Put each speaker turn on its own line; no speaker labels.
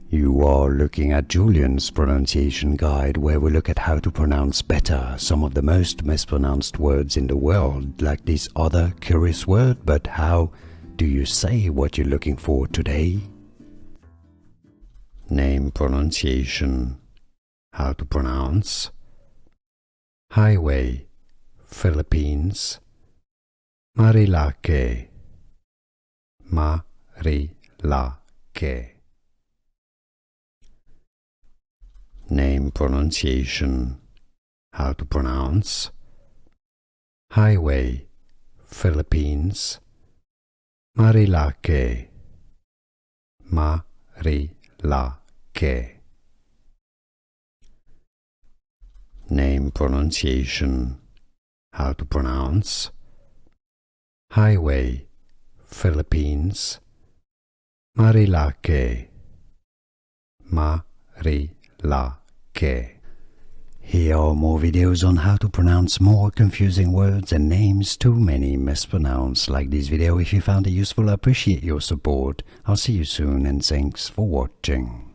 You are looking at Julian's pronunciation guide, where we look at how to pronounce better some of the most mispronounced words in the world, like this other curious word. But how do you say what you're looking for today? Name pronunciation. How to pronounce highway, Philippines, Marilaque, Marilaque. Name pronunciation. How to pronounce highway, Philippines, Marilaque, Marilaque. Name pronunciation. How to pronounce highway, Philippines, Marilaque, Marilaque. Here are more videos on how to pronounce more confusing words and names too many mispronounced. Like this video if you found it useful. I appreciate your support. I'll see you soon and thanks for watching.